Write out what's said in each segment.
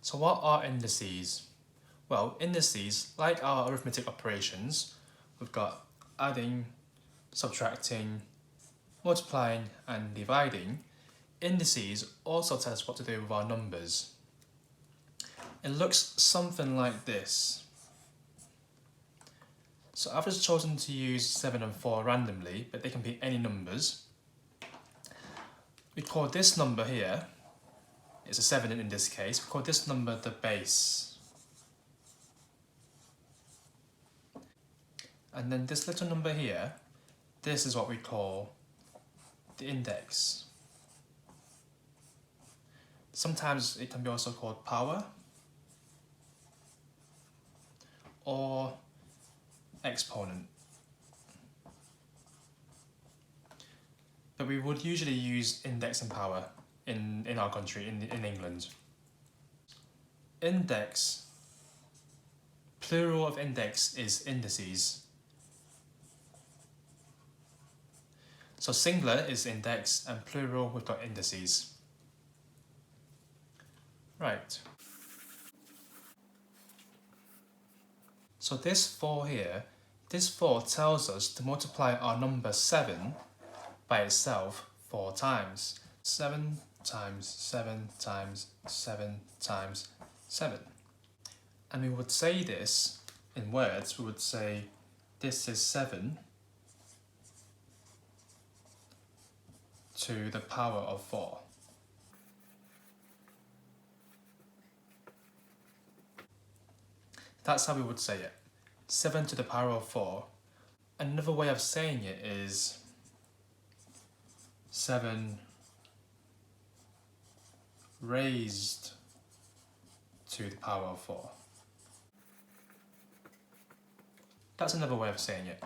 So what are indices? Well, indices, like our arithmetic operations, we've got adding, subtracting, multiplying and dividing. Indices also tell us what to do with our numbers. It looks something like this. So I've just chosen to use 7 and 4 randomly, but they can be any numbers. We call this number here, it's a 7 in this case, we call this number the base. And then this little number here, this is what we call the index. Sometimes it can be also called power or exponent. But we would usually use index and power in our country, in England. Index, plural of index is indices. So singular is index and plural we've got indices. Right. So this 4 here, this 4 tells us to multiply our number 7 by itself 4 times. 7 times 7 times 7 times 7. And we would say this in words, we would say this is 7 to the power of 4. That's how we would say it. 7 to the power of 4. Another way of saying it is 7 raised to the power of 4. That's another way of saying it.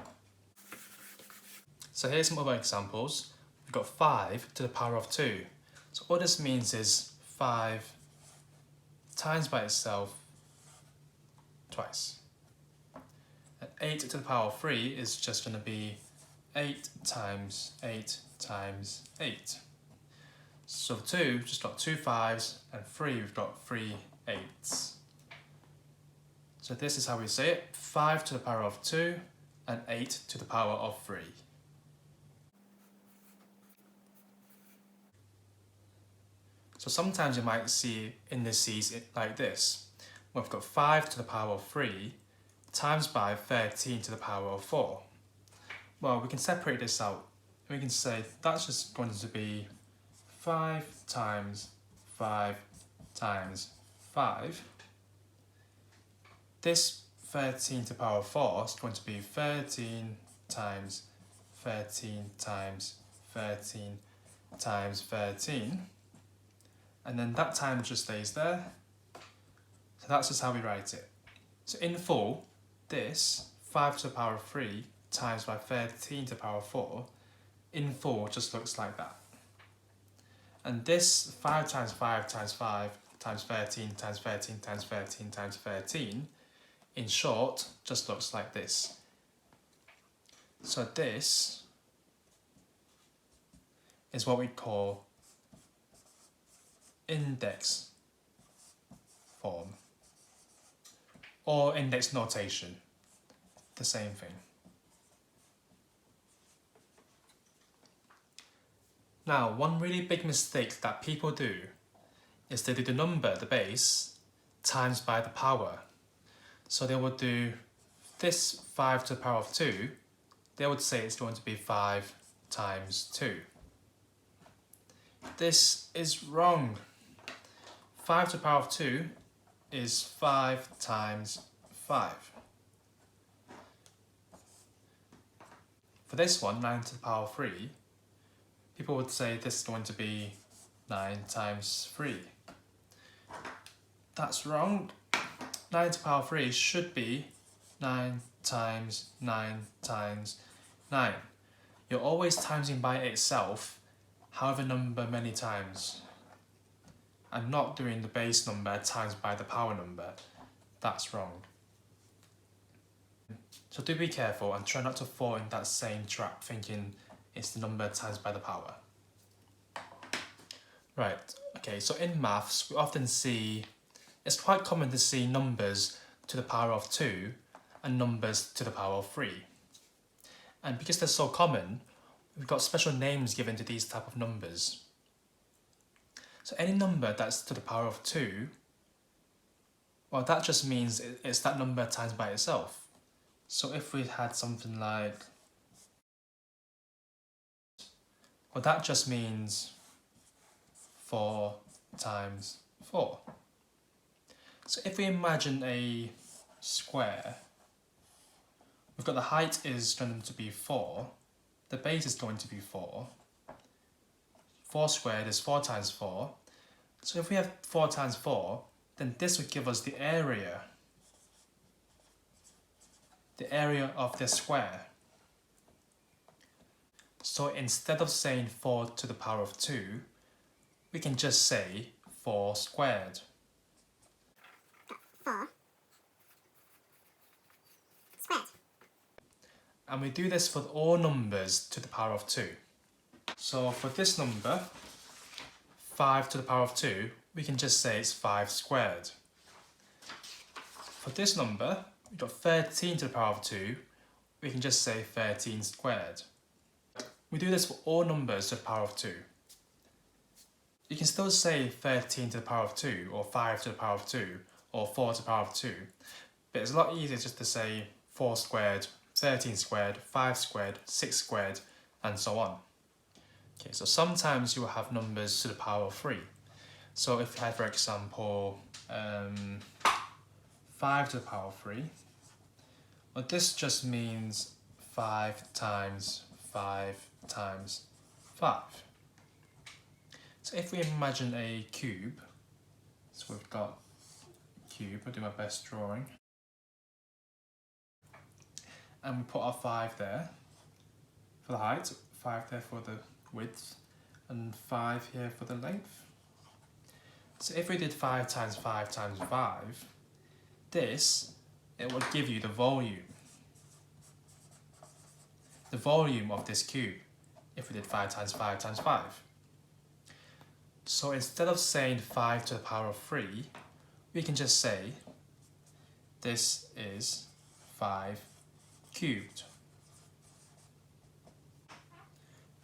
So here's some other examples. We've got 5 to the power of 2. So all this means is 5 times by itself twice. And 8 to the power of 3 is just going to be 8 times 8 times 8. So 2, we've just got 2 5s, and 3, we've got 3 8s. So this is how we say it, 5 to the power of 2 and 8 to the power of 3. So sometimes you might see indices like this. We've got 5 to the power of 3 times by 13 to the power of 4. Well, we can separate this out. We can say that's just going to be 5 times 5 times 5. This 13 to the power of 4 is going to be 13 times 13 times 13 times 13. And then that time just stays there. So that's just how we write it. So in full, this 5 to the power of 3 times by 13 to the power of 4, in full just looks like that. And this 5 times 5 times 5 times 13 times 13 times 13 times 13, in short, just looks like this. So this is what we call index form or index notation, the same thing. Now, one really big mistake that people do is they do the number, the base, times by the power. So they would do this 5 to the power of 2, they would say it's going to be 5 times 2. This is wrong. 5 to the power of 2 is 5 times 5. For this one, 9 to the power of 3, people would say this is going to be 9 times 3. That's wrong. 9 to the power of 3 should be 9 times 9 times 9. You're always timesing by itself, however number many times. And not doing the base number times by the power number. That's wrong. So do be careful and try not to fall in that same trap thinking it's the number times by the power. Right, okay, so in maths we often see it's quite common to see numbers to the power of 2 and numbers to the power of 3. And because they're so common, we've got special names given to these type of numbers. So any number that's to the power of 2, well, that just means it's that number times by itself. So if we had something like, well, that just means 4 times 4. So if we imagine a square, we've got the height is going to be 4, the base is going to be 4. 4 squared is 4 times 4. So if we have 4 times 4, then this would give us the area of this square. So instead of saying 4 to the power of 2, we can just say 4 squared. 4 squared. And we do this for all numbers to the power of 2. So for this number, 5 to the power of 2, we can just say it's 5 squared. For this number, we've got 13 to the power of 2, we can just say 13 squared. We do this for all numbers to the power of 2. You can still say 13 to the power of 2, or 5 to the power of 2, or 4 to the power of 2, but it's a lot easier just to say 4 squared, 13 squared, 5 squared, 6 squared, and so on. Okay, so sometimes you will have numbers to the power of 3. So if you had, for example, 5 to the power of 3, well, this just means 5 times 5 times 5. So if we imagine a cube, so we've got a cube, I'll do my best drawing, and we put our 5 there for the height, 5 there for the width, and 5 here for the length. So if we did 5 times 5 times 5, it would give you the volume of this cube if we did 5 times 5 times 5. So instead of saying 5 to the power of 3, we can just say this is 5 cubed.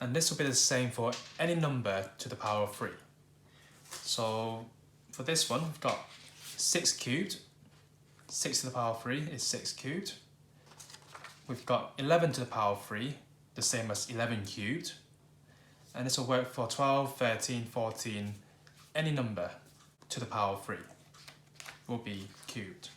And this will be the same for any number to the power of 3. So for this one, we've got 6 cubed. 6 to the power of 3 is 6 cubed. We've got 11 to the power of 3, the same as 11 cubed. And this will work for 12, 13, 14, any number to the power of 3 will be cubed.